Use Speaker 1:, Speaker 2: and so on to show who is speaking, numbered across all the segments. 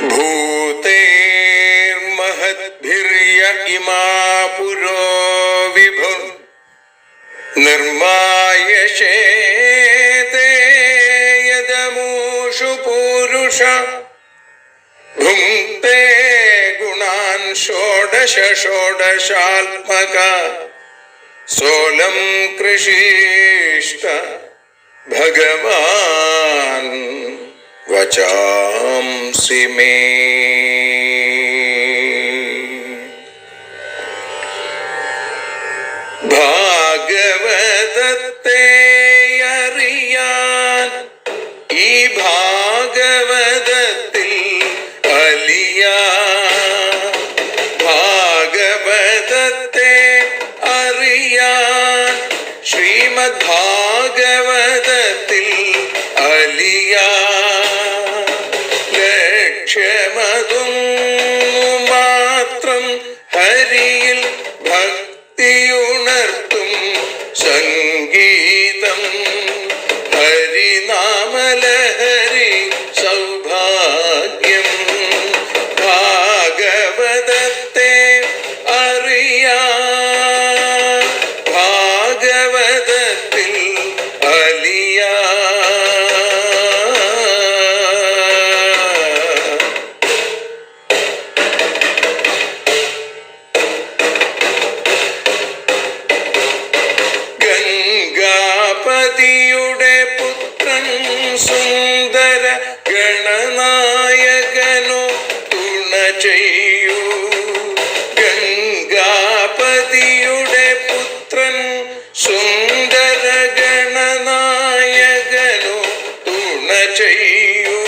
Speaker 1: भूतेर्महद्भिर्य इमा पुरो विभुः निर्मायशेते यदमूषु पूरुष भुङ्क्ते गुणान् षोडश षोडशात्मका सोऽलं कृषीष्ट भगवान् वचांसि मे। ഭാഗവതത്തെ അറിയാൻ ഈ ഭാഗവതത്തിൽ അലിയാൻ, ഭാഗവതത്തെ അറിയാൻ ശ്രീമദ് ഭാഗവതത്തിൽ അലിയാൻ, ലക്ഷ്യമതും മാത്രം ഹരിയിൽ ഭക്തിയുണർത്തും സംഗീതം ഹരിനാമലഹരി സൗഭാഗ്യം. ഭാഗവതത്തെ അറിയാൻ ഭാഗവതത്തിൽ അലിയാൻ. ഗംഗാപതിയുടെ പുത്രൻ സുന്ദര ഗണനായകനോ തുണ ചെയ്യൂ. ഗംഗാപതിയുടെ പുത്രൻ സുന്ദര ഗണനായകനോ തുണ ചെയ്യൂ.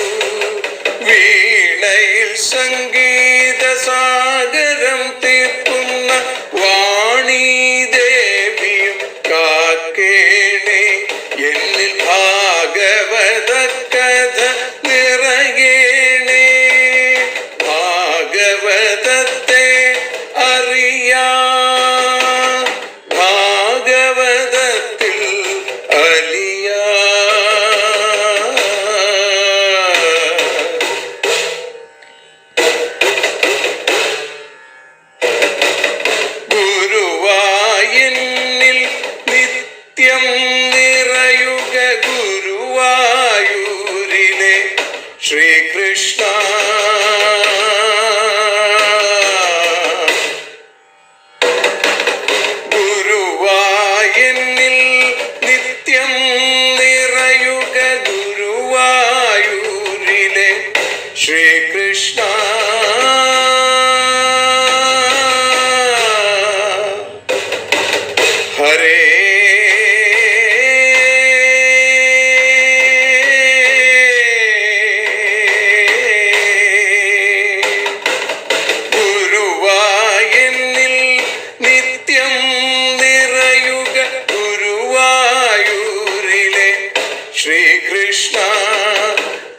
Speaker 1: വീണയിൽ സംഗീത സാഗരം തീർക്കുന്ന വാണീദേവിയും കാക്കേണേ എന്നിൽ ഭാഗവത കഥ നിറയേണേ. ഭാഗവതത്തെ അറിയാൻ ഭാഗവതത്തിൽ അലിയാൻ. ഗുരുവായൂരിൽ നിത്യം നിറയുക ഗുരുവായൂരിലെ ശ്രീകൃഷ്ണ. ഗുരുവായൂരിൽ നിത്യം നിറയുക ഗുരുവായൂരിലെ ശ്രീകൃഷ്ണ. ഹരേ ഗുരുവായൂരിൽ നിത്യം നിറയുക ഗുരുവായൂരിലെ ശ്രീകൃഷ്ണ.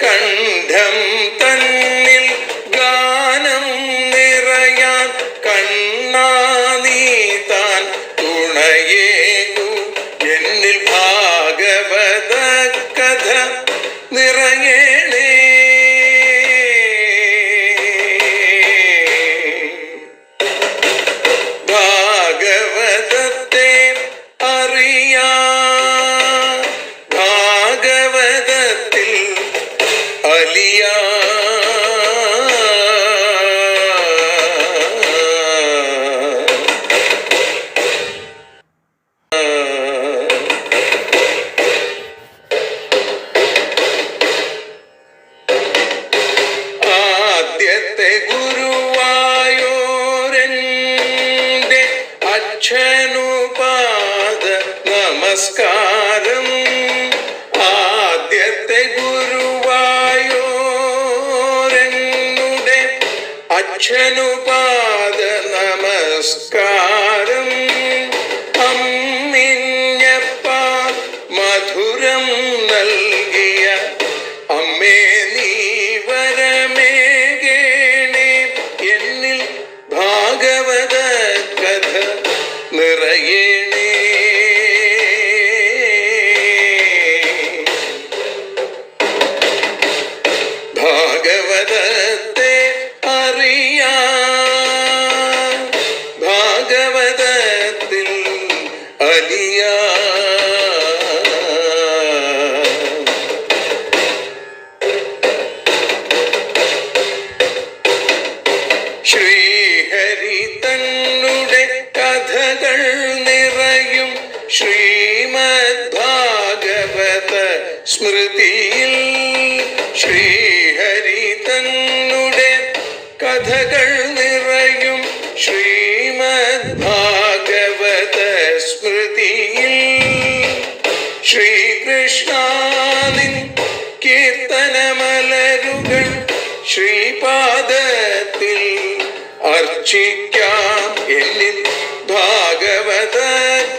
Speaker 1: കണ്ഠം തന്നിൽ ഗാനം നിറയാൻ കണ്ണാ നീ താൻ തുണയേകു. എന്നിൽ ഭാഗവത കഥ നിറയേണേ. ഭാഗവതത്തെ അറിയാൻ ഭാഗവതത്തിൽ അലിയാൻ. ആദ്യത്തെ ഗുരുവായൂരന്റെ അച്ഛനുപാദ നമസ്കാരം. ആദ്യത്തെ ഗുരുവായൂരനുടെ അച്ഛനുപാദ നമസ്കാരം. അമ്മിഞ്ഞപ്പാൽ മധുരം നൽകിയ അമ്മേ നീ വരമേകേണേ. എന്നിൽ ഭാഗവത കഥ നിറയേണേ. ഭാഗവതത്തെ അലിയാ. ശ്രീഹരി തന്നുടെ കഥകൾ നിറയും ശ്രീമദ് ഭാഗവത സ്മൃതിയിൽ. ശ്രീഹരി തന്നുടെ കഥകൾ നിറയും ശ്രീമദ് ഭാഗവത സ്മൃതിയിൽ. ശ്രീകൃഷ്ണാനിൻ കീർത്തനമലരുകൾ ശ്രീപാദത്തിൽ അർച്ചിക്കാം. എന്നിൽ ഭാഗവത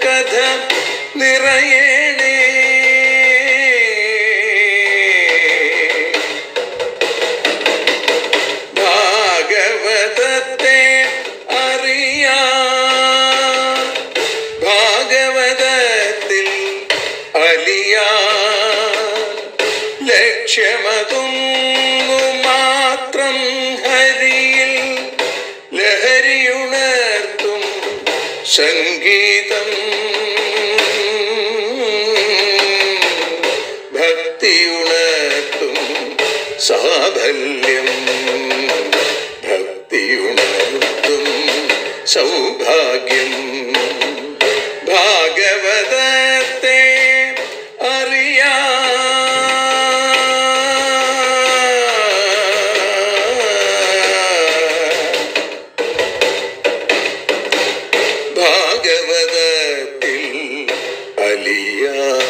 Speaker 1: കഥ നിറയണേ. ഭാഗവതത്തെ അറിയാൻ, ഭാഗവതത്തിൽ അലിയാൻ. ലക്ഷ്യമതൊന്നു മാത്രം ഹരിയിൽ ലഹരിയുണർത്തും സംഗീതം. ഭക്തിയുണർത്തും സാഫല്യം. ഭക്തിയുണർത്തും സൗഭാഗ്യം. ഭാഗവതത്തെ അറിയാൻ, ഭാഗവതത്തിൽ അലിയാൻ.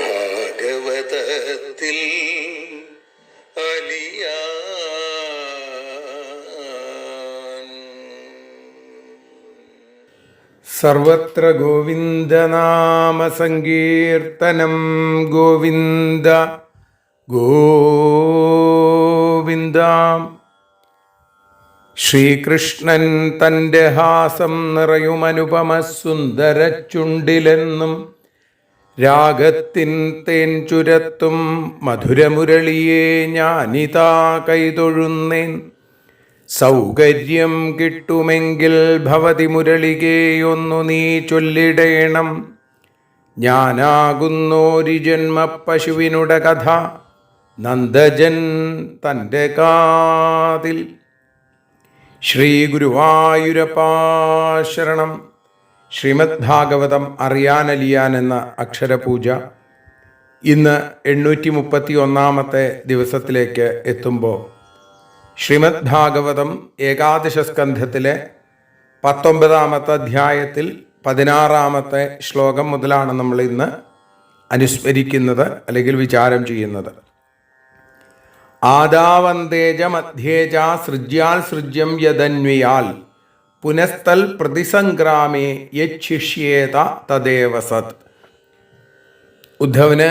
Speaker 1: ഭാഗവതത്തിൽ അലിയാൻ.
Speaker 2: സർവത്ര ഗോവിന്ദനാമ സങ്കീർത്തനം. ഗോവിന്ദ ഗോവിന്ദ. ശ്രീകൃഷ്ണൻ തൻ്റെ ഹാസം നിറയുമനുപമ സുന്ദര ചുണ്ടിലെന്നും രാഗത്തിൻ തേൻ ചുരത്തും മധുരമുരളിയെ ഞാനിതാ കൈതൊഴുന്നേൻ. സൗകര്യം കിട്ടുമെങ്കിൽ ഭവതി മുരളികയൊന്നു നീ ചൊല്ലിടേണം. ഞാനാകുന്നോരി ജന്മ പശുവിനുടെ കഥ നന്ദജൻ തൻ്റെ കാതിൽ. ശ്രീ ഗുരുവായൂരപ്പാ ശരണം. ശ്രീമദ് ഭാഗവതം അറിയാനലിയാൻ എന്ന അക്ഷരപൂജ ഇന്ന് 831 ദിവസത്തിലേക്ക് എത്തുമ്പോൾ ശ്രീമദ് ഭാഗവതം ഏകാദശ സ്കന്ധത്തിലെ 19 അധ്യായത്തിൽ 16 ശ്ലോകം മുതലാണ് നമ്മൾ ഇന്ന് അനുസ്മരിക്കുന്നത് അല്ലെങ്കിൽ വിചാരം ചെയ്യുന്നത്. ആദാവന്തേജ മധ്യേജ സൃജ്യാൽ സൃജ്യം യദന്വിയാൽ പുനസ്തൽ പ്രതിസംഗ്രാമേ യച്ഛിഷ്യേത തദേവ സത്. ഉദ്ധവന്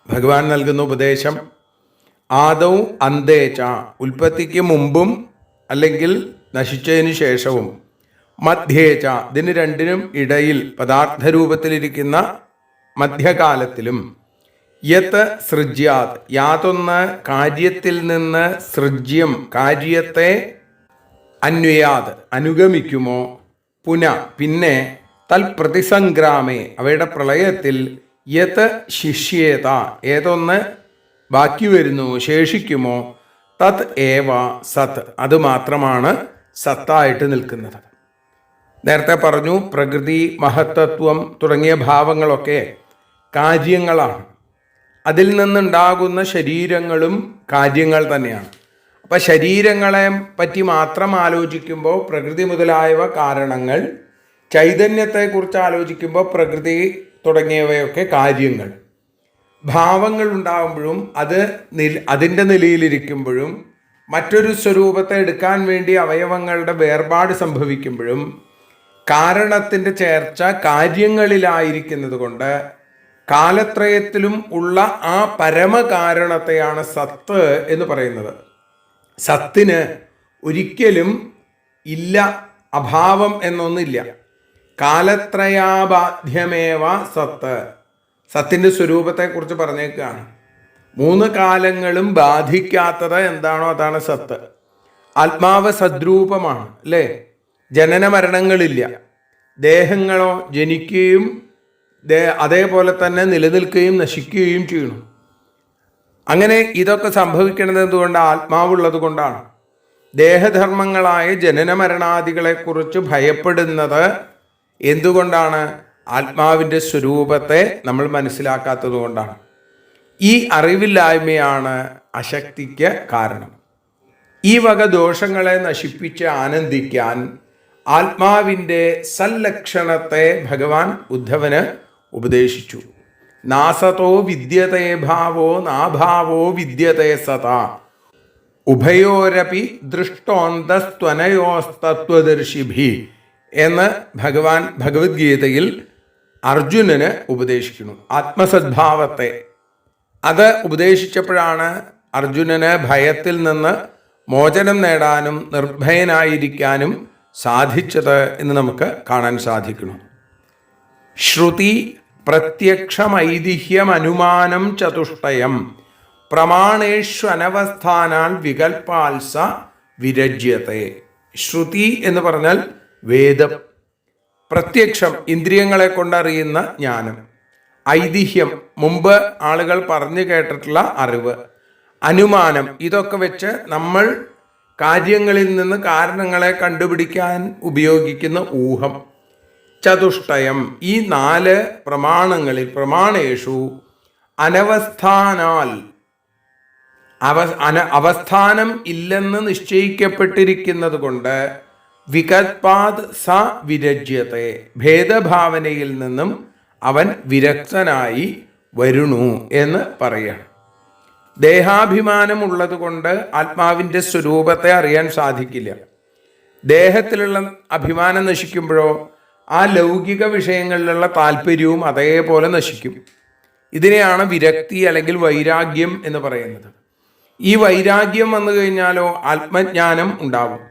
Speaker 2: ഭഗവാൻ നൽകുന്ന ഉപദേശം ആദൗ അന്തേച്ച, ഉൽപ്പത്തിക്ക് മുമ്പും അല്ലെങ്കിൽ നശിച്ചതിന് ശേഷവും, മധ്യേച്ച, ഇതിന് രണ്ടിനും ഇടയിൽ പദാർത്ഥരൂപത്തിലിരിക്കുന്ന മധ്യകാലത്തിലും, യത് സൃജ്യാത്, യാതൊന്ന് കാര്യത്തിൽ നിന്ന് സൃജ്യം കാര്യത്തെ അന്വയാത് അനുഗമിക്കുമോ, പിന്നെ തൽ പ്രതിസംഗ്രാമേ അവയുടെ പ്രളയത്തിൽ യത് ശിഷ്യേത ഏതൊന്ന് ബാക്കി വരുന്നു ശേഷിക്കുമോ, തത് ഏവ സത് അത് മാത്രമാണ് സത്തായിട്ട് നിൽക്കുന്നത്. നേരത്തെ പറഞ്ഞു പ്രകൃതി മഹത്തത്വം തുടങ്ങിയ ഭാവങ്ങളൊക്കെ കാര്യങ്ങളാണ്. അതിൽ നിന്നുണ്ടാകുന്ന ശരീരങ്ങളും കാര്യങ്ങൾ തന്നെയാണ്. അപ്പം ശരീരങ്ങളെ പറ്റി മാത്രം ആലോചിക്കുമ്പോൾ പ്രകൃതി മുതലായവ കാരണങ്ങൾ, ചൈതന്യത്തെക്കുറിച്ച് ആലോചിക്കുമ്പോൾ പ്രകൃതി തുടങ്ങിയവയൊക്കെ കാര്യങ്ങൾ. ഭാവങ്ങൾ ഉണ്ടാകുമ്പോഴും അതിൻ്റെ നിലയിലിരിക്കുമ്പോഴും മറ്റൊരു സ്വരൂപത്തെ എടുക്കാൻ വേണ്ടി അവയവങ്ങളുടെ വേർപാട് സംഭവിക്കുമ്പോഴും കാരണത്തിൻ്റെ ചേർച്ച കാര്യങ്ങളിലായിരിക്കുന്നത് കൊണ്ട് കാലത്രയത്തിലും ഉള്ള ആ പരമകാരണത്തെയാണ് സത്ത് എന്ന് പറയുന്നത്. സത്തിന് ഒരിക്കലും ഇല്ല, അഭാവം എന്നൊന്നില്ല. കാലത്രയാബാധ്യമേവ സത്ത്, സത്തിൻ്റെ സ്വരൂപത്തെക്കുറിച്ച് പറഞ്ഞേക്കുകയാണ്. 3 കാലങ്ങളും ബാധിക്കാത്തത് എന്താണോ അതാണ് സത്ത്. ആത്മാവ് സദ്രൂപമാണ് അല്ലേ? ജനന മരണങ്ങളില്ല. ദേഹങ്ങളോ ജനിക്കുകയും അതേപോലെ തന്നെ നിലനിൽക്കുകയും നശിക്കുകയും ചെയ്യണം. അങ്ങനെ ഇതൊക്കെ സംഭവിക്കുന്നത് എന്തുകൊണ്ട്? ആത്മാവുള്ളത് കൊണ്ടാണ്. ദേഹധർമ്മങ്ങളായ ജനന മരണാദികളെക്കുറിച്ച് ഭയപ്പെടുന്നത് എന്തുകൊണ്ടാണ്? ആത്മാവിൻ്റെ സ്വരൂപത്തെ നമ്മൾ മനസ്സിലാക്കാത്തത് കൊണ്ടാണ്. ഈ അറിവില്ലായ്മയാണ് അശക്തിക്ക് കാരണം. ഈ വക ദോഷങ്ങളെ നശിപ്പിച്ച് ആനന്ദിക്കാൻ ആത്മാവിൻ്റെ സല്ലക്ഷണത്തെ ഭഗവാൻ ഉദ്ധവന് ഉപദേശിച്ചു. നാസതോ വിദ്യതേ ഭാവോ നാഭാവോ വിദ്യതേ സതാ ഉഭയോരപി ദൃഷ്ടോന്തസ്ത്വനയോസ്തത്വദർശിഭി എന്ന് ഭഗവാൻ ഭഗവത്ഗീതയിൽ അർജുനന് ഉപദേശിക്കുന്നു. ആത്മസദ്ഭാവത്തെ അത് ഉപദേശിച്ചപ്പോഴാണ് അർജുനന് ഭയത്തിൽ നിന്ന് മോചനം നേടാനും നിർഭയനായിരിക്കാനും സാധിച്ചത് എന്ന് നമുക്ക് കാണാൻ സാധിക്കുന്നു. ശ്രുതി പ്രത്യക്ഷമൈതിഹ്യം അനുമാനം ചതുഷ്ടയം പ്രമാണേഷ്വനവസ്ഥാനാൻ വികൽപാൽസ വിരജ്യത്തെ. ശ്രുതി എന്ന് പറഞ്ഞാൽ വേദം, പ്രത്യക്ഷം ഇന്ദ്രിയങ്ങളെ കൊണ്ടറിയുന്ന ജ്ഞാനം, ഐതിഹ്യം മുമ്പ് ആളുകൾ പറഞ്ഞു കേട്ടിട്ടുള്ള അറിവ്, അനുമാനം ഇതൊക്കെ വെച്ച് നമ്മൾ കാര്യങ്ങളിൽ നിന്ന് കാരണങ്ങളെ കണ്ടുപിടിക്കാൻ ഉപയോഗിക്കുന്ന ഊഹം, ചതുഷ്ടയം ഈ 4 പ്രമാണങ്ങളിൽ പ്രമാണേഷു അനവസ്ഥാനാൽ അവസ്ഥാനം ഇല്ലെന്ന് നിശ്ചയിക്കപ്പെട്ടിരിക്കുന്നത് കൊണ്ട് വികൽപാത് സ വിരജ്യത്തെ ഭേദഭാവനയിൽ നിന്നും അവൻ വിരക്തനായി വരുന്നു എന്ന് പറയുകയാണ്. ദേഹാഭിമാനം ഉള്ളത് കൊണ്ട് ആത്മാവിൻ്റെ സ്വരൂപത്തെ അറിയാൻ സാധിക്കില്ല. ദേഹത്തിലുള്ള അഭിമാനം നശിക്കുമ്പോഴോ ആ ലൗകിക വിഷയങ്ങളിലുള്ള താല്പര്യവും അതേപോലെ നശിക്കും. ഇതിനെയാണ് വിരക്തി അല്ലെങ്കിൽ വൈരാഗ്യം എന്ന് പറയുന്നത്. ഈ വൈരാഗ്യം വന്നു കഴിഞ്ഞാലോ ആത്മജ്ഞാനം ഉണ്ടാവും.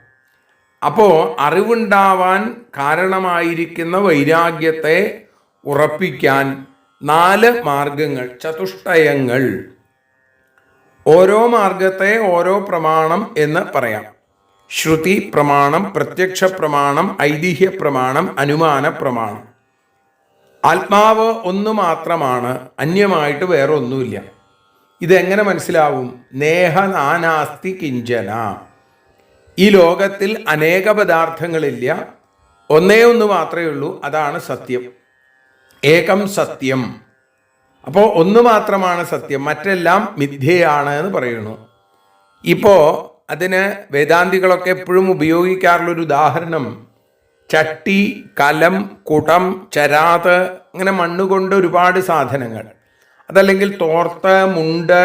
Speaker 2: അപ്പോൾ അറിവുണ്ടാവാൻ കാരണമായിരിക്കുന്ന വൈരാഗ്യത്തെ ഉറപ്പിക്കാൻ 4 മാർഗങ്ങൾ, ചതുഷ്ടയങ്ങൾ, ഓരോ മാർഗത്തെ ഓരോ പ്രമാണം എന്ന് പറയാം. ശ്രുതി പ്രമാണം, പ്രത്യക്ഷ പ്രമാണം, ഐതിഹ്യ പ്രമാണം, അനുമാന പ്രമാണം. ആത്മാവ് ഒന്ന് മാത്രമാണ്, അന്യമായിട്ട് വേറെ ഒന്നുമില്ല. ഇതെങ്ങനെ മനസ്സിലാവും? നേഹ നാനാസ്തി കിഞ്ചന. ഈ ലോകത്തിൽ അനേക പദാർത്ഥങ്ങളില്ല, ഒന്നേ ഒന്ന് മാത്രമേ ഉള്ളൂ, അതാണ് സത്യം. ഏകം സത്യം. അപ്പോൾ ഒന്ന് മാത്രമാണ് സത്യം, മറ്റെല്ലാം മിഥ്യയാണ് എന്ന് പറയുന്നു. ഇപ്പോൾ അതിന് വേദാന്തികളൊക്കെ എപ്പോഴും ഉപയോഗിക്കാറുള്ളൊരു ഉദാഹരണം ചട്ടി, കലം, കുടം, ചരാത്, അങ്ങനെ മണ്ണുകൊണ്ട് ഒരുപാട് സാധനങ്ങൾ, അതല്ലെങ്കിൽ തോർത്ത്, മുണ്ട്,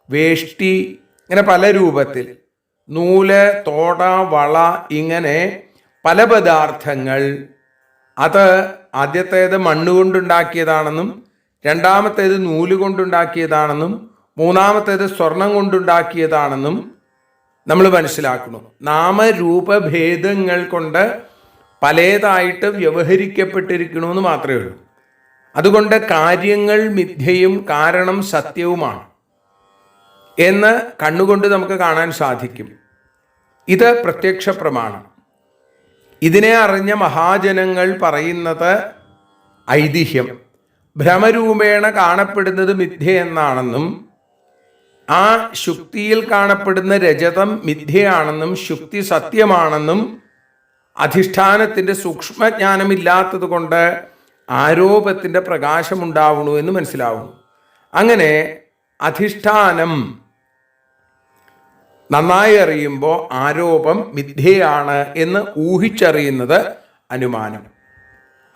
Speaker 2: വേഷ്ടി, ഇങ്ങനെ പല രൂപത്തിൽ, നൂല്, തോട, വള, ഇങ്ങനെ പല പദാർത്ഥങ്ങൾ. അത് ആദ്യത്തേത് മണ്ണുകൊണ്ടുണ്ടാക്കിയതാണെന്നും രണ്ടാമത്തേത് നൂല് കൊണ്ടുണ്ടാക്കിയതാണെന്നും മൂന്നാമത്തേത് സ്വർണം കൊണ്ടുണ്ടാക്കിയതാണെന്നും നമ്മൾ മനസ്സിലാക്കുന്നു. നാമരൂപഭേദങ്ങൾ കൊണ്ട് പലേതായിട്ട് വ്യവഹരിക്കപ്പെട്ടിരിക്കണമെന്ന് മാത്രമേ ഉള്ളൂ. അതുകൊണ്ട് കാര്യങ്ങൾ മിഥ്യയും കാരണം സത്യവുമാണ് എന്ന് കണ്ണുകൊണ്ട് നമുക്ക് കാണാൻ സാധിക്കും. ഇത് പ്രത്യക്ഷ പ്രമാണം. ഇതിനെ അറിഞ്ഞ മഹാജനങ്ങൾ പറയുന്നത് ഐതിഹ്യം. ഭ്രമരൂപേണ കാണപ്പെടുന്നത് മിഥ്യ എന്നാണെന്നും ആ ശുക്തിയിൽ കാണപ്പെടുന്ന രജതം മിഥ്യയാണെന്നും ശുക്തി സത്യമാണെന്നും അധിഷ്ഠാനത്തിൻ്റെ സൂക്ഷ്മജ്ഞാനമില്ലാത്തത് കൊണ്ട് ആരോപത്തിൻ്റെ പ്രകാശമുണ്ടാവുന്നു എന്ന് മനസ്സിലാവുന്നു. അങ്ങനെ അധിഷ്ഠാനം നന്നായി അറിയുമ്പോൾ ആരോപം മിഥ്യയാണ് എന്ന് ഊഹിച്ചറിയുന്നത് അനുമാനം.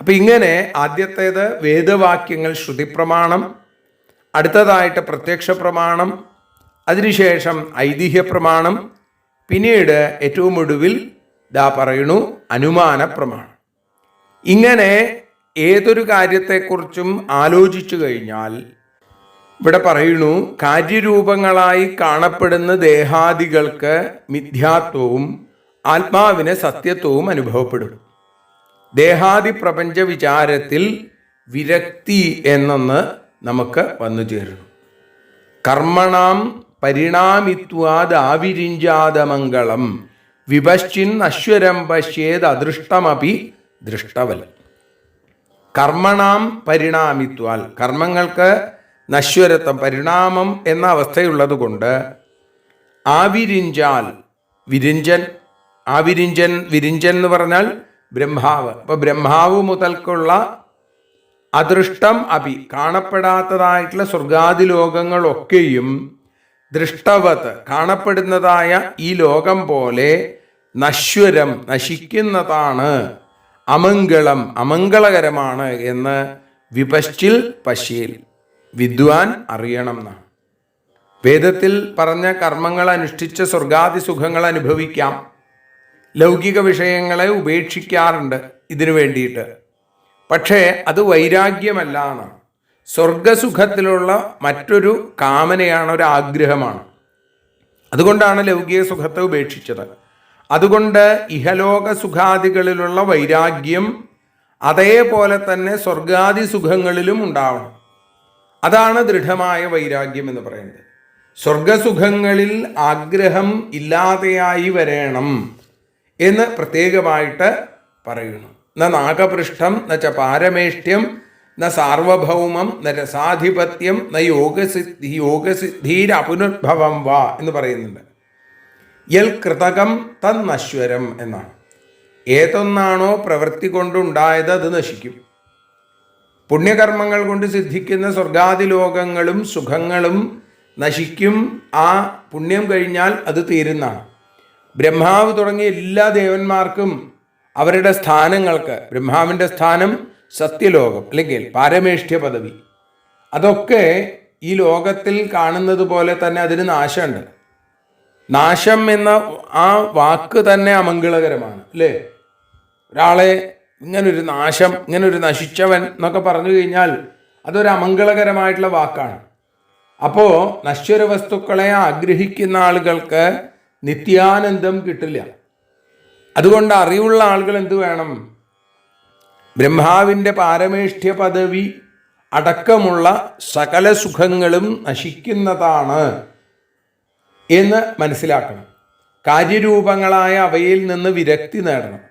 Speaker 2: അപ്പം ഇങ്ങനെ ആദ്യത്തേത് വേദവാക്യങ്ങൾ, ശ്രുതിപ്രമാണം, അടുത്തതായിട്ട് പ്രത്യക്ഷ പ്രമാണം, അതിനുശേഷം ഐതിഹ്യ പ്രമാണം, പിന്നീട് ഏറ്റവും ഒടുവിൽ പറയുന്നു അനുമാന പ്രമാണം. ഇങ്ങനെ ഏതൊരു കാര്യത്തെക്കുറിച്ചും ആലോചിച്ചു കഴിഞ്ഞാൽ ഇവിടെ പറയുന്നു കാര്യരൂപങ്ങളായി കാണപ്പെടുന്ന ദേഹാദികൾക്ക് മിഥ്യാത്വവും ആത്മാവിന് സത്യത്വവും അനുഭവപ്പെടും. ദേഹാദി പ്രപഞ്ച വിചാരത്തിൽ വിരക്തി എന്നൊന്ന് നമുക്ക് വന്നു ചേരുന്നു. കർമ്മണാം പരിണാമിത്വാദാവിരിഞ്ചാദമംഗളം വിപശ്ചിൻ അശ്വരം പശ്യേത് അദൃഷ്ടമപി ദൃഷ്ടവൽ. കർമ്മണാം പരിണാമിത്വാൽ, കർമ്മങ്ങൾക്ക് നശ്വരത്വം പരിണാമം എന്ന അവസ്ഥയുള്ളത് കൊണ്ട് ആവിരിഞ്ചാൽ, വിരിഞ്ചൻ എന്ന് പറഞ്ഞാൽ ബ്രഹ്മാവ്. അപ്പൊ ബ്രഹ്മാവ് മുതൽക്കുള്ള അദൃഷ്ടം അപി, കാണപ്പെടാത്തതായിട്ടുള്ള സ്വർഗാദി ലോകങ്ങളൊക്കെയും ദൃഷ്ടവത്, കാണപ്പെടുന്നതായ ഈ ലോകം പോലെ നശ്വരം, നശിക്കുന്നതാണ്, അമംഗളം, അമംഗളകരമാണ് എന്ന് വിപശ്ചിൽ പശ്യേൽ, വിദ്വാൻ അറിയണം എന്നാണ്. വേദത്തിൽ പറഞ്ഞ കർമ്മങ്ങൾ അനുഷ്ഠിച്ച സ്വർഗാദി സുഖങ്ങൾ അനുഭവിക്കാം. ലൗകിക വിഷയങ്ങളെ ഉപേക്ഷിക്കാറുണ്ട് ഇതിനു വേണ്ടിയിട്ട്. പക്ഷേ അത് വൈരാഗ്യമല്ല എന്നാണ്. സ്വർഗസുഖത്തിലുള്ള മറ്റൊരു കാമനയാണ്, ഒരു ആഗ്രഹമാണ്. അതുകൊണ്ടാണ് ലൗകിക സുഖത്തെ ഉപേക്ഷിച്ചത്. അതുകൊണ്ട് ഇഹലോക സുഖാദികളിലുള്ള വൈരാഗ്യം അതേപോലെ തന്നെ സ്വർഗാദി സുഖങ്ങളിലും ഉണ്ടാവണം. അതാണ് ദൃഢമായ വൈരാഗ്യം എന്ന് പറയുന്നത്. സ്വർഗസുഖങ്ങളിൽ ആഗ്രഹം ഇല്ലാതെയായി വരണം എന്ന് പ്രത്യേകമായിട്ട് പറയുന്നു. ന നാഗപൃഷ്ഠം ന ച പാരമേഷ്ട്യം ന സാർവഭൗമം ന രസാധിപത്യം ന യോഗസിദ്ധീരപുനർഭവം വാ എന്ന് പറയുന്നുണ്ട്. യൽ കൃതകം തന്നശ്വരം എന്നാണ്. ഏതൊന്നാണോ പ്രവൃത്തി കൊണ്ടുണ്ടായത് അത് നശിക്കും. പുണ്യകർമ്മങ്ങൾ കൊണ്ട് സിദ്ധിക്കുന്ന സ്വർഗാദി ലോകങ്ങളും സുഖങ്ങളും നശിക്കും. ആ പുണ്യം കഴിഞ്ഞാൽ അത് തീരുന്നതാണ്. ബ്രഹ്മാവ് തുടങ്ങിയ എല്ലാ ദേവന്മാർക്കും അവരുടെ സ്ഥാനങ്ങൾക്ക്, ബ്രഹ്മാവിൻ്റെ സ്ഥാനം സത്യലോകം അല്ലെങ്കിൽ പാരമേഷ്ഠ്യ പദവി, അതൊക്കെ ഈ ലോകത്തിൽ കാണുന്നത് പോലെ തന്നെ അതിന് നാശമുണ്ട്. നാശം എന്ന ആ വാക്ക് തന്നെ അമംഗളകരമാണ് അല്ലേ? ഒരാളെ ഇങ്ങനൊരു നാശം, ഇങ്ങനൊരു നശിച്ചവൻ എന്നൊക്കെ പറഞ്ഞു കഴിഞ്ഞാൽ അതൊരു അമംഗളകരമായിട്ടുള്ള വാക്കാണ്. അപ്പോൾ നശ്വര വസ്തുക്കളെ ആഗ്രഹിക്കുന്ന ആളുകൾക്ക് നിത്യാനന്ദം കിട്ടില്ല. അതുകൊണ്ട് അറിവുള്ള ആളുകൾ എന്തു വേണം? ബ്രഹ്മാവിൻ്റെ പാരമേഷ്ഠ്യ പദവി അടക്കമുള്ള സകല സുഖങ്ങളും നശിക്കുന്നതാണ് എന്ന് മനസ്സിലാക്കണം. കാര്യരൂപങ്ങളായ അവയിൽ നിന്ന് വിരക്തി നേടണം.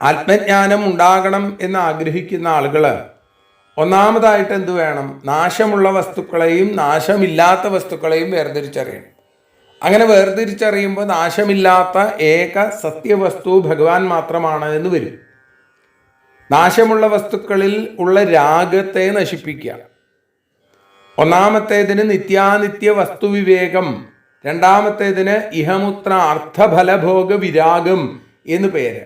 Speaker 2: ആത്മജ്ഞാനം ഉണ്ടാകണം എന്ന് ആഗ്രഹിക്കുന്ന ആളുകൾ ഒന്നാമതായിട്ട് എന്തു വേണം? നാശമുള്ള വസ്തുക്കളെയും നാശമില്ലാത്ത വസ്തുക്കളെയും വേർതിരിച്ചറിയണം. അങ്ങനെ വേർതിരിച്ചറിയുമ്പോൾ നാശമില്ലാത്ത ഏക സത്യവസ്തു ഭഗവാൻ മാത്രമാണ് എന്ന് വരും. നാശമുള്ള വസ്തുക്കളിൽ ഉള്ള രാഗത്തെ നശിപ്പിക്കുക. ഒന്നാമത്തേതിന് നിത്യാനിത്യ വസ്തുവിവേകം, രണ്ടാമത്തേതിന് ഇഹമുത്ര അർത്ഥഫലഭോഗ വിരാഗം എന്ന് പേര്.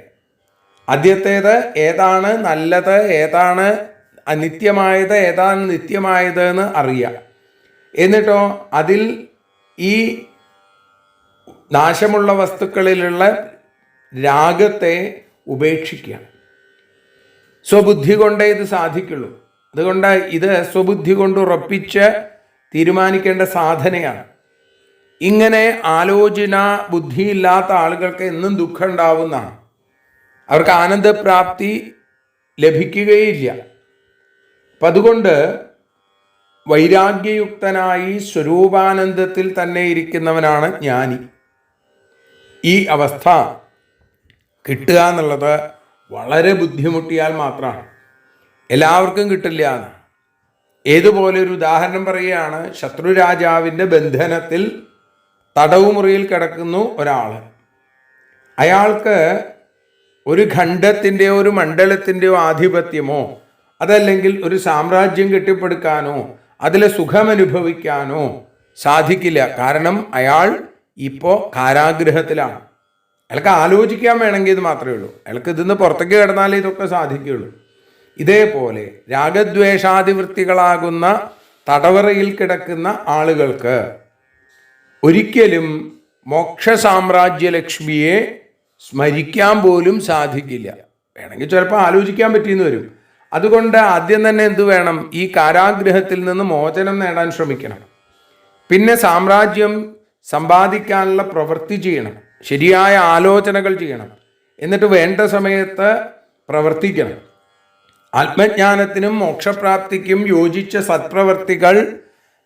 Speaker 2: ആദ്യത്തേത് ഏതാണ് നല്ലത്, ഏതാണ് അനിത്യമായത്, ഏതാണ് നിത്യമായത് എന്ന് അറിയാം. എന്നിട്ടോ അതിൽ ഈ നാശമുള്ള വസ്തുക്കളിലുള്ള രാഗത്തെ ഉപേക്ഷിക്കുക. സ്വബുദ്ധി കൊണ്ടേ ഇത് സാധിക്കുള്ളൂ. അതുകൊണ്ട് ഇത് സ്വബുദ്ധി കൊണ്ട് ഉറപ്പിച്ച് തീരുമാനിക്കേണ്ട സാധനയാണ്. ഇങ്ങനെ ആലോചന ബുദ്ധിയില്ലാത്ത ആളുകൾക്ക് എന്നും ദുഃഖം ഉണ്ടാവുന്നതാണ്. അവർക്ക് ആനന്ദപ്രാപ്തി ലഭിക്കുകയില്ല. അപ്പം അതുകൊണ്ട് വൈരാഗ്യയുക്തനായി സ്വരൂപാനന്ദത്തിൽ തന്നെ ഇരിക്കുന്നവനാണ് ജ്ഞാനി. ഈ അവസ്ഥ കിട്ടുക എന്നുള്ളത് വളരെ ബുദ്ധിമുട്ടിയാൽ മാത്രമാണ്. എല്ലാവർക്കും കിട്ടില്ല എന്ന്. ഏതുപോലെ ഒരു ഉദാഹരണം പറയുകയാണ്. ശത്രുരാജാവിൻ്റെ ബന്ധനത്തിൽ തടവുമുറിയിൽ കിടക്കുന്നു ഒരാൾ. അയാൾക്ക് ഒരു ഖണ്ഡത്തിൻ്റെയോ ഒരു മണ്ഡലത്തിൻ്റെയോ ആധിപത്യമോ അതല്ലെങ്കിൽ ഒരു സാമ്രാജ്യം കെട്ടിപ്പടുക്കാനോ അതിലെ സുഖമനുഭവിക്കാനോ സാധിക്കില്ല. കാരണം അയാൾ ഇപ്പോൾ കാരാഗ്രഹത്തിലാണ്. അയാൾക്ക് ആലോചിക്കാൻ വേണമെങ്കിൽ ഇത് മാത്രമേ ഉള്ളൂ. അയാൾക്ക് ഇതിന്ന് പുറത്തേക്ക് കിടന്നാലേ ഇതൊക്കെ സാധിക്കുകയുള്ളൂ. ഇതേപോലെ രാഗദ്വേഷാദിവൃത്തികളാകുന്ന തടവറയിൽ കിടക്കുന്ന ആളുകൾക്ക് ഒരിക്കലും മോക്ഷ സാമ്രാജ്യലക്ഷ്മിയെ സ്മരിക്കാൻ പോലും സാധിക്കില്ല. വേണമെങ്കിൽ ചിലപ്പോൾ ആലോചിക്കാൻ പറ്റിയെന്ന് വരും. അതുകൊണ്ട് ആദ്യം തന്നെ എന്തു വേണം? ഈ കാരാഗ്രഹത്തിൽ നിന്ന് മോചനം നേടാൻ ശ്രമിക്കണം. പിന്നെ സാമ്രാജ്യം സമ്പാദിക്കാനുള്ള പ്രവൃത്തി ചെയ്യണം, ശരിയായ ആലോചനകൾ ചെയ്യണം, എന്നിട്ട് വേണ്ട സമയത്ത് പ്രവർത്തിക്കണം. ആത്മജ്ഞാനത്തിനും മോക്ഷപ്രാപ്തിക്കും യോജിച്ച സത്പ്രവർത്തികൾ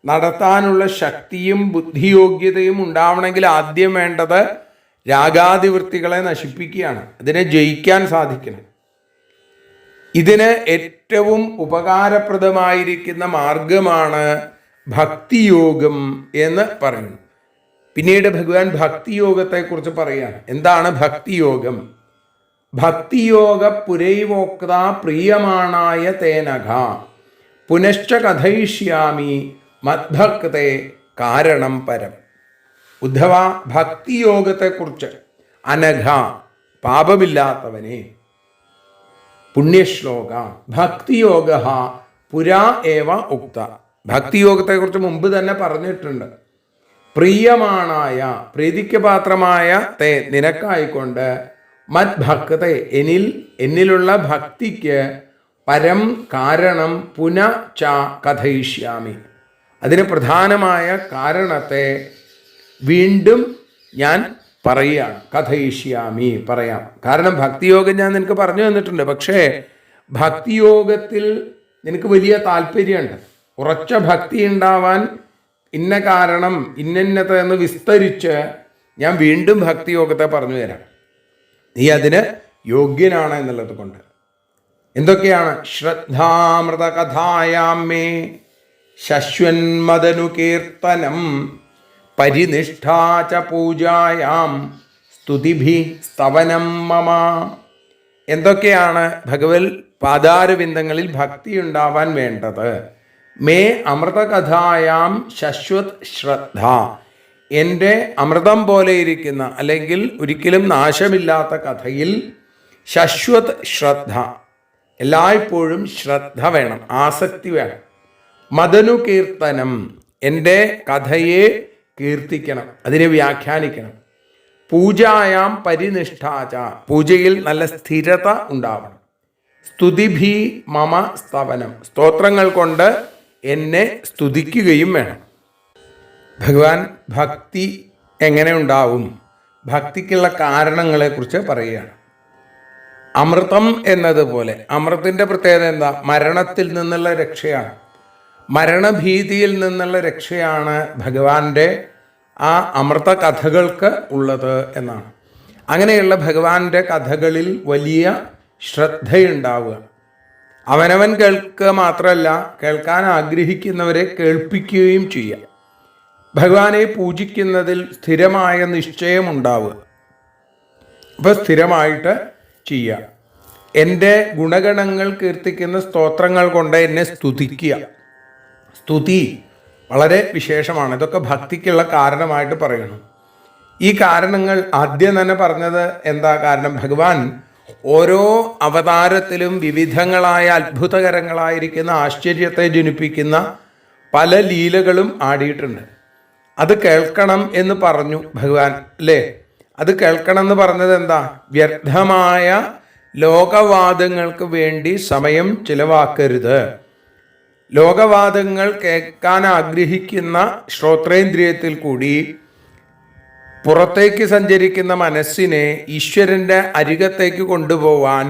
Speaker 2: നടത്താനുള്ള ശക്തിയും ബുദ്ധിയോഗ്യതയും ഉണ്ടാവണമെങ്കിൽ ആദ്യം വേണ്ടത് രാഗാദിവൃത്തികളെ നശിപ്പിക്കുകയാണ്. അതിനെ ജയിക്കാൻ സാധിക്കണം. ഇതിന് ഏറ്റവും ഉപകാരപ്രദമായിരിക്കുന്ന മാർഗമാണ് ഭക്തിയോഗം എന്ന് പറയുന്നു. പിന്നീട് ഭഗവാൻ ഭക്തിയോഗത്തെക്കുറിച്ച് പറയുകയാണ്. എന്താണ് ഭക്തിയോഗം? ഭക്തിയോഗ പുരൈവോക്ത പ്രിയമാണായ തേനഘ പുനശ്ച കഥയിഷ്യാമി മദ്ഭക്തേ കാരണം പരം. ഉദ്ധവ, ഭക്തിയോഗത്തെക്കുറിച്ച് അനഘ, പാപമില്ലാത്തവനെ, പുണ്യശ്ലോക ഭക്തിയോഗ പുരാ ഏവ ഉക്ത. ഭക്തിയോഗത്തെക്കുറിച്ച് മുമ്പ് തന്നെ പറഞ്ഞിട്ടുണ്ട്. പ്രിയമാണായ, പ്രീതിക്ക് പാത്രമായ തേ, നിനക്കായിക്കൊണ്ട് മദ്ഭക്തേ, എന്നിലുള്ള ഭക്തിക്ക് പരം കാരണം പുന ച കഥയിഷ്യാമി, അതിന് പ്രധാനമായ കാരണത്തെ വീണ്ടും ഞാൻ പറയുകയാണ്. കഥയിഷ്യാമി, പറയാം. കാരണം ഭക്തിയോഗം ഞാൻ നിനക്ക് പറഞ്ഞു തന്നിട്ടുണ്ട്. പക്ഷേ ഭക്തിയോഗത്തിൽ നിനക്ക് വലിയ താല്പര്യമുണ്ട്. ഉറച്ച ഭക്തി ഉണ്ടാവാൻ ഇന്ന കാരണം ഇന്നത് എന്ന് വിസ്തരിച്ച് ഞാൻ വീണ്ടും ഭക്തിയോഗത്തെ പറഞ്ഞു തരാം. നീ അതിന് യോഗ്യനാണ് എന്നുള്ളത് കൊണ്ട്. എന്തൊക്കെയാണ്? ശ്രദ്ധാമൃത കഥായാമേ ശശ്വന്മദനു കീർത്തനം പരിനിഷ്ഠാച പൂജായാം സ്തുതിഭി സ്തവനം മമ. എന്തൊക്കെയാണ് ഭഗവത് പാദാരവിന്ദങ്ങളിൽ ഭക്തി ഉണ്ടാവാൻ വേണ്ടത്? മേ അമൃതകഥായാം ശശ്വത് ശ്രദ്ധ, എൻ്റെ അമൃതം പോലെ ഇരിക്കുന്ന അല്ലെങ്കിൽ ഒരിക്കലും നാശമില്ലാത്ത കഥയിൽ ശശ്വത് ശ്രദ്ധ, എല്ലായ്പ്പോഴും ശ്രദ്ധ വേണം, ആസക്തി വേണം. മദനു കീർത്തനം, എൻ്റെ കഥയെ കീർത്തിക്കണം, അതിനെ വ്യാഖ്യാനിക്കണം. പൂജായാം പരിനിഷ്ഠാച, പൂജയിൽ നല്ല സ്ഥിരത ഉണ്ടാവണം. സ്തുതിഭി മമ സ്തവനം, സ്തോത്രങ്ങൾ കൊണ്ട് എന്നെ സ്തുതിക്കുകയും വേണം. ഭഗവാൻ ഭക്തി എങ്ങനെ ഉണ്ടാവും? ഭക്തിക്കുള്ള കാരണങ്ങളെക്കുറിച്ച് പറയുകയാണ്. അമൃതം എന്നതുപോലെ, അമൃതത്തിൻ്റെ പ്രത്യേകത എന്താ? മരണത്തിൽ നിന്നുള്ള രക്ഷയാണ്. മരണഭീതിയിൽ നിന്നുള്ള രക്ഷയാണ് ഭഗവാന്റെ ആ അമൃത കഥകൾക്ക് ഉള്ളത് എന്നാണ്. അങ്ങനെയുള്ള ഭഗവാന്റെ കഥകളിൽ വലിയ ശ്രദ്ധയുണ്ടാവുക. അവനവൻ കേൾക്കുക മാത്രമല്ല, കേൾക്കാൻ ആഗ്രഹിക്കുന്നവരെ കേൾപ്പിക്കുകയും ചെയ്യുക. ഭഗവാനെ പൂജിക്കുന്നതിൽ സ്ഥിരമായ നിശ്ചയമുണ്ടാവുക. അപ്പോൾ സ്ഥിരമായിട്ട് ചെയ്യുക. എൻ്റെ ഗുണഗണങ്ങൾ കീർത്തിക്കുന്ന സ്തോത്രങ്ങൾ കൊണ്ട് എന്നെ സ്തുതിക്കുക. സ്തുതി വളരെ വിശേഷമാണ്. ഇതൊക്കെ ഭക്തിക്കുള്ള കാരണമായിട്ട് പറയണം. ഈ കാരണങ്ങൾ ആദ്യം തന്നെ പറഞ്ഞത് എന്താ? കാരണം ഭഗവാൻ ഓരോ അവതാരത്തിലും വിവിധങ്ങളായ അത്ഭുതകരങ്ങളായിരിക്കുന്ന ആശ്ചര്യത്തെ ജനിപ്പിക്കുന്ന പല ലീലകളും ആടിയിട്ടുണ്ട്. അത് കേൾക്കണം എന്ന് പറഞ്ഞു ഭഗവാൻ, അല്ലേ? അത് കേൾക്കണം എന്ന് പറഞ്ഞത് എന്താ? വ്യർത്ഥമായ ലോകവാദങ്ങൾക്ക് വേണ്ടി സമയം ചിലവാക്കരുത്. ലോകവാദങ്ങൾ കേൾക്കാൻ ആഗ്രഹിക്കുന്ന ശ്രോത്രേന്ദ്രിയത്തിൽ കൂടി പുറത്തേക്ക് സഞ്ചരിക്കുന്ന മനസ്സിനെ ഈശ്വരൻ്റെ അരികത്തേക്ക് കൊണ്ടുപോവാൻ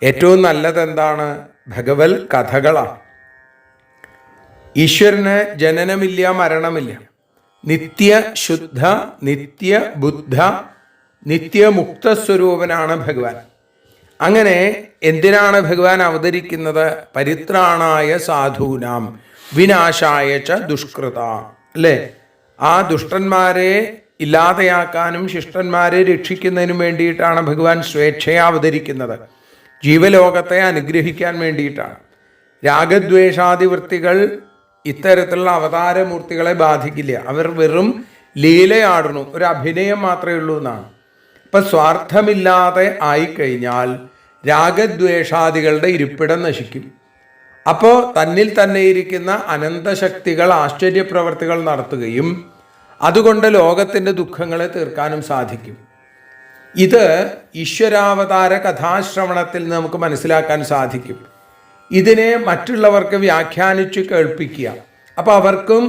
Speaker 2: ഏറ്റവും നല്ലത് എന്താണ്? ഭഗവത് കഥകളാണ്. ഈശ്വരന് ജനനമില്ല, മരണമില്ല. നിത്യ ശുദ്ധ, നിത്യ ബുദ്ധ, നിത്യമുക്ത സ്വരൂപനാണ് ഭഗവാൻ. അങ്ങനെ എന്തിനാണ് ഭഗവാൻ അവതരിക്കുന്നത്? പരിത്രാണായ സാധൂനാം വിനാശായ ച ദുഷ്കൃത, അല്ലേ? ആ ദുഷ്ടന്മാരെ ഇല്ലാതെയാക്കാനും ശിഷ്ടന്മാരെ രക്ഷിക്കുന്നതിനും വേണ്ടിയിട്ടാണ് ഭഗവാൻ സ്വേച്ഛയാ അവതരിക്കുന്നത്. ജീവലോകത്തെ അനുഗ്രഹിക്കാൻ വേണ്ടിയിട്ടാണ്. രാഗദ്വേഷാദി വൃത്തികൾ ഇത്തരത്തിലുള്ള അവതാരമൂർത്തികളെ ബാധിക്കില്ല. അവർ വെറും ലീലയാടുന്നു, ഒരു അഭിനയം മാത്രമേ ഉള്ളൂ എന്നാണ്. ഇപ്പം സ്വാർത്ഥമില്ലാതെ ആയിക്കഴിഞ്ഞാൽ രാഗദ്വേഷാദികളുടെ ഇരിപ്പിടം നശിക്കും. അപ്പോൾ തന്നിൽ തന്നെ ഇരിക്കുന്ന അനന്തശക്തികൾ ആശ്ചര്യപ്രവർത്തികൾ നടത്തുകയും അതുകൊണ്ട് ലോകത്തിൻ്റെ ദുഃഖങ്ങളെ തീർക്കാനും സാധിക്കും. ഇത് ഈശ്വരാവതാര കഥാശ്രവണത്തിൽ നമുക്ക് മനസ്സിലാക്കാൻ സാധിക്കും. ഇതിനെ മറ്റുള്ളവർക്ക് വ്യാഖ്യാനിച്ച് കേൾപ്പിക്കുക. അപ്പോൾ അവർക്കും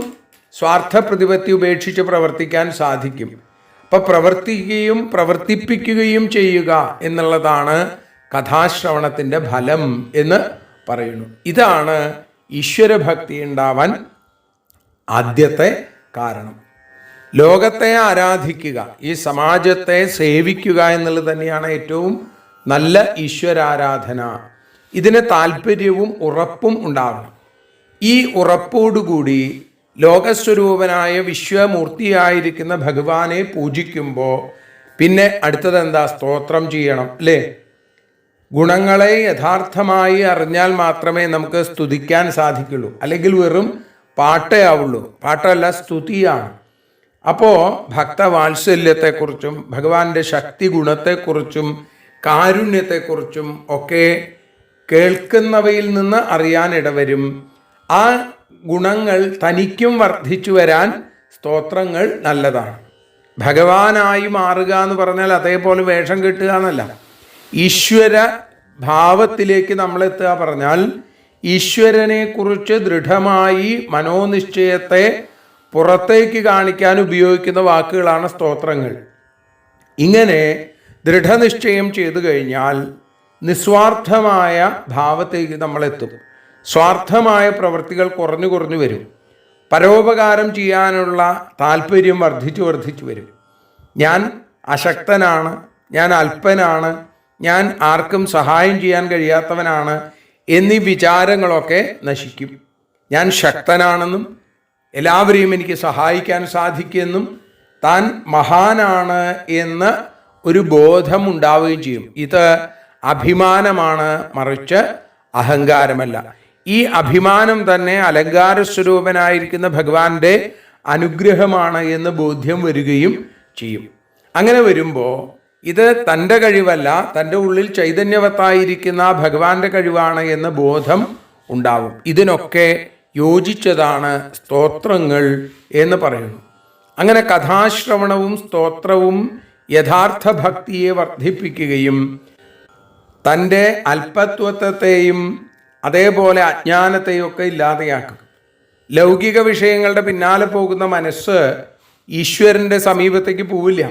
Speaker 2: സ്വാർത്ഥ പ്രതിപത്തി ഉപേക്ഷിച്ച് പ്രവർത്തിക്കാൻ സാധിക്കും. അപ്പം പ്രവർത്തിക്കുകയും പ്രവർത്തിപ്പിക്കുകയും ചെയ്യുക എന്നുള്ളതാണ് കഥാശ്രവണത്തിൻ്റെ ഫലം എന്ന് പറയുന്നു. ഇതാണ് ഈശ്വരഭക്തി ഉണ്ടാവാൻ ആദ്യത്തെ കാരണം. ലോകത്തെ ആരാധിക്കുക, ഈ സമാജത്തെ സേവിക്കുക എന്നുള്ളത് തന്നെയാണ് ഏറ്റവും നല്ല ഈശ്വരാരാധന. ഇതിന് താല്പര്യവും ഉറപ്പും ഉണ്ടാവണം. ഈ ഉറപ്പോടുകൂടി ലോകസ്വരൂപനായ വിശ്വമൂർത്തിയായിരിക്കുന്ന ഭഗവാനെ പൂജിക്കുമ്പോൾ പിന്നെ അടുത്തത് എന്താ? സ്തോത്രം ചെയ്യണം, അല്ലേ? ഗുണങ്ങളെ യഥാർത്ഥമായി അറിഞ്ഞാൽ മാത്രമേ നമുക്ക് സ്തുതിക്കാൻ സാധിക്കുള്ളൂ. അല്ലെങ്കിൽ വെറും പാട്ടേ ആവുള്ളൂ. പാട്ടല്ല, സ്തുതിയാണ്. അപ്പോൾ ഭക്തവാത്സല്യത്തെക്കുറിച്ചും ഭഗവാന്റെ ശക്തി ഗുണത്തെക്കുറിച്ചും കാരുണ്യത്തെക്കുറിച്ചും ഒക്കെ കേൾക്കുന്നവയിൽ നിന്ന് അറിയാൻ ഇടവരും. ആ ഗുണങ്ങൾ തനിക്കും വർദ്ധിച്ചു വരാൻ സ്തോത്രങ്ങൾ നല്ലതാണ്. ഭഗവാനായി മാറുക എന്ന് പറഞ്ഞാൽ അതേപോലെ വേഷം കെട്ടുക എന്നല്ല. ഈശ്വര ഭാവത്തിലേക്ക് നമ്മളെത്തുക പറഞ്ഞാൽ ഈശ്വരനെ കുറിച്ച് ദൃഢമായി മനോനിശ്ചയത്തെ പുറത്തേക്ക് കാണിക്കാൻ ഉപയോഗിക്കുന്ന വാക്കുകളാണ് സ്തോത്രങ്ങൾ. ഇങ്ങനെ ദൃഢനിശ്ചയം ചെയ്തു കഴിഞ്ഞാൽ നിസ്വാർത്ഥമായ ഭാവത്തേക്ക് നമ്മളെത്തും. സ്വാർത്ഥമായ പ്രവൃത്തികൾ കുറഞ്ഞു കുറഞ്ഞു വരും. പരോപകാരം ചെയ്യാനുള്ള താല്പര്യം വർദ്ധിച്ചു വരും. ഞാൻ അശക്തനാണ്, ഞാൻ അല്പനാണ്, ഞാൻ ആർക്കും സഹായം ചെയ്യാൻ കഴിയാത്തവനാണ് എന്നീ വിചാരങ്ങളൊക്കെ നശിക്കും. ഞാൻ ശക്തനാണെന്നും എല്ലാവരെയും എനിക്ക് സഹായിക്കാൻ സാധിക്കുമെന്നും താൻ മഹാനാണ് എന്ന് ഒരു ബോധം ഉണ്ടാവുകയും ചെയ്യും. ഇത് അഭിമാനമാണ്, മറിച്ച് അഹങ്കാരമല്ല. ഈ അഭിമാനം തന്നെ അലങ്കാര സ്വരൂപനായിരിക്കുന്ന ഭഗവാന്റെ അനുഗ്രഹമാണ് എന്ന് ബോധ്യം വരികയും ചെയ്യും. അങ്ങനെ വരുമ്പോൾ ഇത് തൻ്റെ കഴിവല്ല, തൻ്റെ ഉള്ളിൽ ചൈതന്യവത്തായിരിക്കുന്ന ഭഗവാന്റെ കഴിവാണ് എന്ന ബോധം ഉണ്ടാവും. ഇതിനൊക്കെ യോജിച്ചതാണ് സ്തോത്രങ്ങൾ എന്ന് പറയുന്നു. അങ്ങനെ കഥാശ്രവണവും സ്തോത്രവും യഥാർത്ഥ ഭക്തിയെ വർദ്ധിപ്പിക്കുകയും തൻ്റെ അല്പത്വത്തെയും അതേപോലെ അജ്ഞാനത്തെയും ഒക്കെ ഇല്ലാതെയാക്കും. ലൗകിക വിഷയങ്ങളുടെ പിന്നാലെ പോകുന്ന മനസ്സ് ഈശ്വരൻ്റെ സമീപത്തേക്ക് പോവില്ല.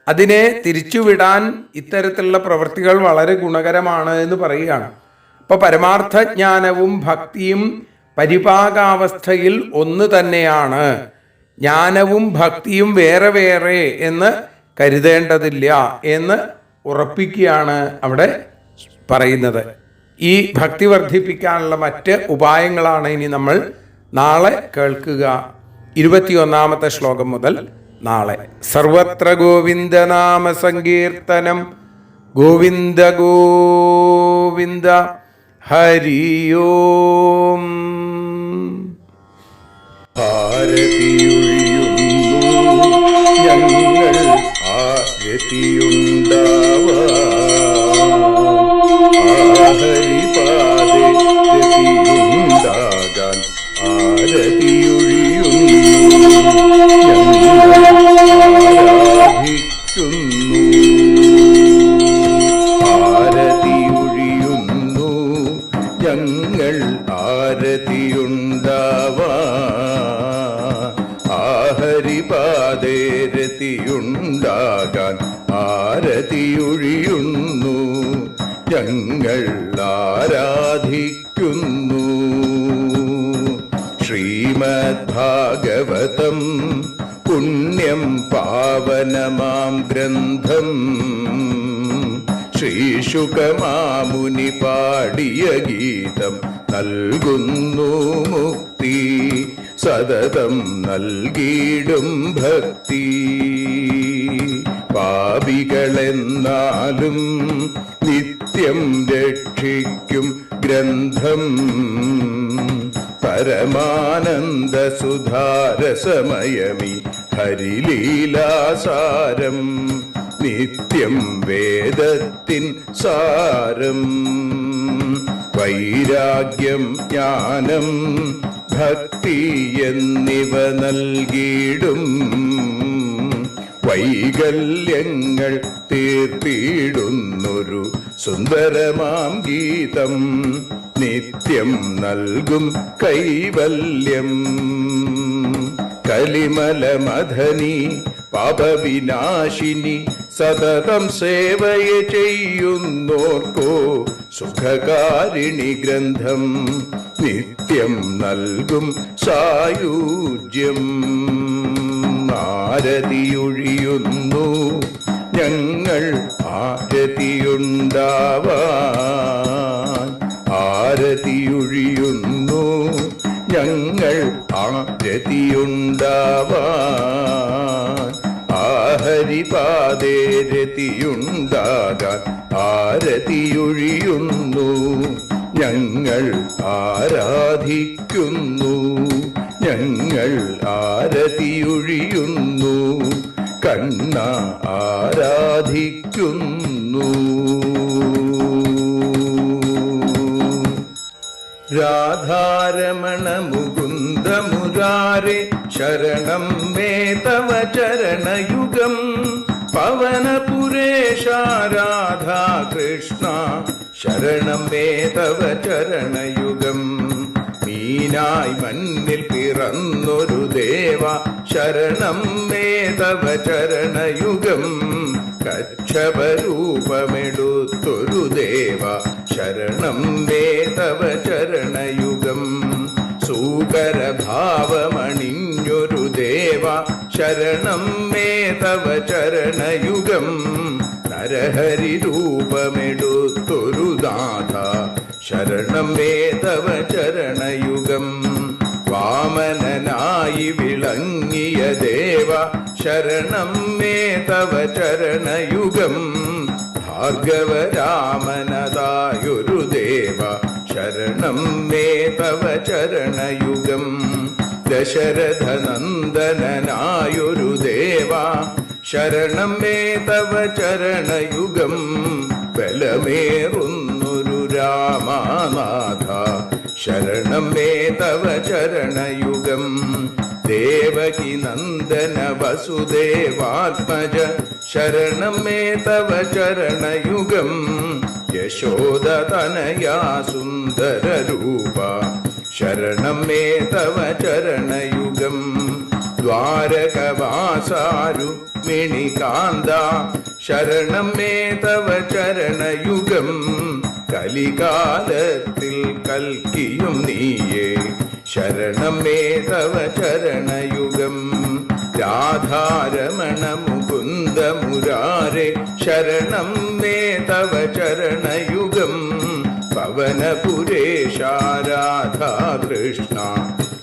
Speaker 2: അതിനെ തിരിച്ചുവിടാൻ ഇത്തരത്തിലുള്ള പ്രവൃത്തികൾ വളരെ ഗുണകരമാണ് എന്ന് പറയുകയാണ്. അപ്പോൾ പരമാർത്ഥ ജ്ഞാനവും ഭക്തിയും പരിപാകാവസ്ഥയിൽ ഒന്ന് തന്നെയാണ്. ജ്ഞാനവും ഭക്തിയും വേറെ വേറെ എന്ന് കരുതേണ്ടതില്ല എന്ന് ഉറപ്പിക്കുകയാണ് അവിടെ പറയുന്നത്. ഈ ഭക്തി വർദ്ധിപ്പിക്കാനുള്ള മറ്റ് ഉപായങ്ങളാണ് ഇനി നമ്മൾ നാളെ കേൾക്കുക. 21-ാമത്തെ ശ്ലോകം മുതൽ നാളെ. സർവത്ര ഗോവിന്ദനാമ സങ്കീർത്തനം. ഗോവിന്ദ ഗോവിന്ദ. ഹരി ഓം.
Speaker 1: ഭാരതിയൊഴിയുന്നു ഞങ്ങൾ ഹരിപാദേ രതിയുണ്ടാകാൻ ആരതിയൊഴിയുന്നു ഞങ്ങൾ ആരതിയുണ്ടാവാൻ ഹരിപാദേ രതിയുണ്ടാകാൻ ആരതിയൊഴിയുന്നു ഞങ്ങൾ ആരാധിക്കുന്നു. ശ്രീമദ് ഭാഗവതം പുണ്യം പാവനമാം ഗ്രന്ഥം ശ്രീശുകമാമുനി പാടിയ ഗീതം നൽകുന്നു മുക്തി. സതതം നൽകിയിടും ഭക്തി. പാപികളെന്നാലും നിത്യം രക്ഷിക്കും ഗ്രന്ഥം പരമാനന്ദ സുധാരസമയമി ഹരിലീലാസാരം നിത്യം വേദത്തിൻ സാരം. വൈരാഗ്യം ജ്ഞാനം ഭക്തി എന്നിവ നൽകിയിടും വൈകല്യങ്ങൾ തീർത്തിടുന്നൊരു സുന്ദരമാം ഗീതം നിത്യം നൽകും കൈവല്യം. കലിമലമഥനി പാപവിനാശിനി സതതം സേവയെ ചെയ്യുന്നോർക്കോ സുഖകാരിണി ഗ്രന്ഥം നിത്യം നൽകും സായുജ്യം. ആരതിയൊഴിയുന്നു ഞങ്ങൾ ആരതിയുണ്ടാവാൻ, ആരതിയൊഴിയുന്നു ഞങ്ങൾ ആരതിയുണ്ടാവാൻ. ആഹരിപാദേ രതിയുണ്ടാകാൻ ആരതിയൊഴിയുന്നു ഞങ്ങൾ ആരാധിക്കുന്നു, ഞങ്ങൾ ആരതിയൊഴിയുന്നു കണ്ണ ആരാധിക്കുന്നു. രാധാരമണ മുകുന്ദ മുരാരേ ശരണം മേ തവ ചരണയുഗം. പവനപുരേശ രാധാ കൃഷ്ണ ശരണം മേ തവ ചരണയുഗം. മീനായി മണ്ണിൽ പിറന്നൊരു ദേവ ശരണം മേ തവ ചരണയുഗം. കച്ഛപരൂപമെടുത്തൊരു ദേവ ശരണം മേ തവ ചരണയുഗം. സൂകരഭാവമണിഞ്ഞൊരു ദേവ ശരണം മേ തവ ചരണയുഗം. നരഹരി രൂപമെടുത്തൊരു നാഥ ശരണം മേ തവ ചരണയുഗം. വാമനനായി വിളങ്ങിയ ദേവ ശരണം മേ തവ ചരണയുഗം. ഭാർഗവരാമനതായൊരു ദേവ ശരണം മേ തവ ചരണയുഗം. ദശരഥനന്ദനായൊരു ദേവ ശരണം മേ തവ ചരണയുഗം. ബലമേറുന്നൊരു രാമനാഥ ശരണം മേ തവ ചരണയുഗം. ദേവകി നന്ദന വസുദേവാത്മജ ശരണം മേ തവ ചരണയുഗം. യശോദതനയാ സുന്ദര രൂപ ശരണം മേ തവ ചരണയുഗം. ദ്വാരകവാസാരുക്മിണികാന്ത ശരണം മേ തവ ചരണയുഗം. കലികാലത്തിൽ കൽക്കിയും നീയേ ശരണം മേ തവ ചരണയുഗം. രാധാരമണ മുകുന്ദ മുരാരേ ശരണം മേ തവ ചരണയുഗം. പവനപുരേശ രാധാ കൃഷ്ണ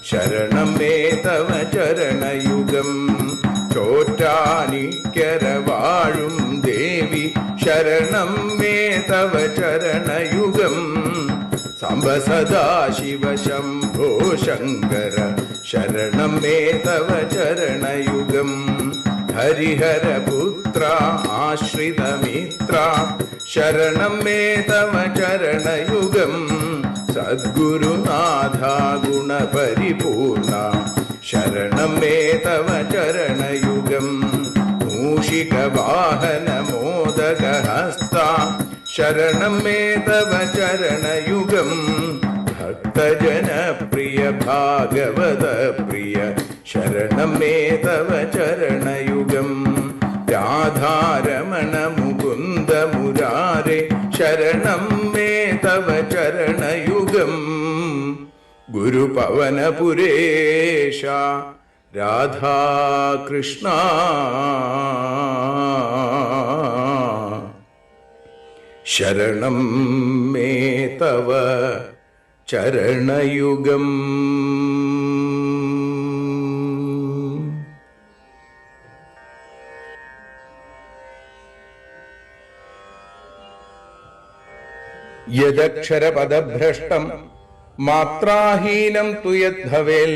Speaker 1: ശരണം മേ തവ ചരണയുഗം. ചോറ്റാനിക്കര വാഴും ദേവി ശരണം മേ തവ ചരണയുഗം. സാംബ സദാശിവ ശംഭോ ശങ്കര ശരണം മേ തവ ചരണയുഗം. ഹരിഹരപുത്ര ആശ്രിതമിത്ര ശരണം മേ തവ ചരണയുഗം. സദ്ഗുരുനാഥ ഗുണപരിപൂർണ ശരണം മേ തവ ചരണയുഗം. മൂഷിക വാഹന മോദകഹസ്ത ശരണം മേ തവ ചരണയുഗം. ഭക്തജനപ്രിയ ഭാഗവത പ്രിയ ശരണം മേ തവ ചരണയുഗം. രാധാരമണ മുകുന്ദ മുരാരേ ശരണം മേ തവ ചരണയുഗം. ഗുരുപവനപുരേശ രാധാകൃഷ്ണ ശരണം മേ തവ ചരണയുഗം. യദക്ഷരപദഭ്രഷ്ടം മാത്രാഹീനം തു യദ്ഭവേൽ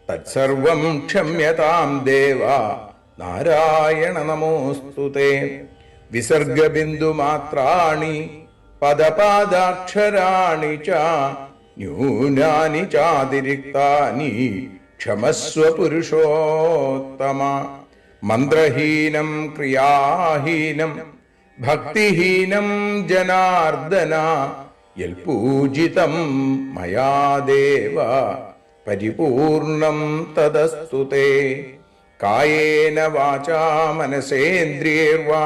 Speaker 1: തത്സർവം ക്ഷമ്യതാം ദേവ നാരായണ നമോസ്തുതേ. വിസർഗബിന്ദുമാത്രാണി പദപാദാക്ഷരാണി ച ന്യൂനാനി ചാതിരിക്താനി ക്ഷമസ്വ പുരുഷോത്തമ. മന്ത്രഹീനം ക്രിയാഹീനം ഭക്തിഹീനം ജനാർദ്ദന യൽപൂജിതം മയാ ദേവ പരിപൂർണം തദസ്തു തേ. കായേന വാചാ മനസേന്ദ്രിയൈർവാ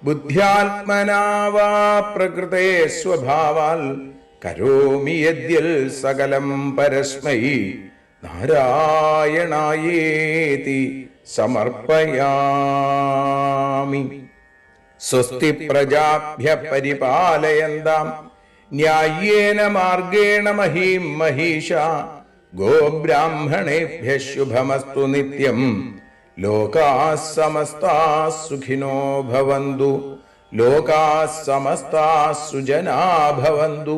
Speaker 1: ബുദ്ധ്യാത്മനാ വാ പ്രകൃതേ സ്വഭാവാൽ കരോമി യദ്യൽ സകലം പരസ്മൈ നാരായണായേതി സമർപ്പയാമി. സ്വസ്തി പ്രജാഭ്യ പരിപാലയന്താം ന്യായേന മാർഗേണ മഹീം മഹീഷാ. ഗോബ്രാഹ്മണേഭ്യ ശുഭമസ്തു നിത്യം. ലോകാഃ സമസ്താഃ സുഖിനോ ഭവന്തു. ലോകാഃ സമസ്താഃ സുജനാ ഭവന്തു.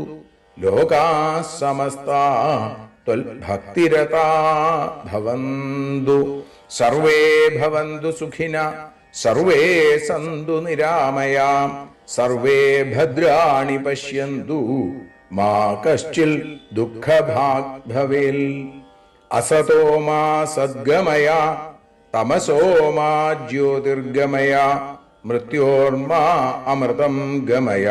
Speaker 1: ലോകാഃ സമസ്താഃ ത്വൽഭക്തിരതാ ഭവന്തു. സർവേ ഭവന്തു സുഖിനഃ സർവേ സന്തു നിരാമയാം. സർവേ ഭദ്രാണി പശ്യന്തു മാ കശ്ചിൽ ദുഃഖഭാഗ് ഭവേൽ. അസതോ മാ സദ്ഗമയ തമസോ മാ ജ്യോതിർഗമയ മൃത്യോർമാ അമൃതം ഗമയ.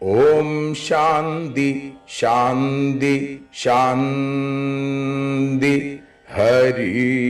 Speaker 1: ഓം ശാന്തി ശാന്തി ശാന്തി. ഹരി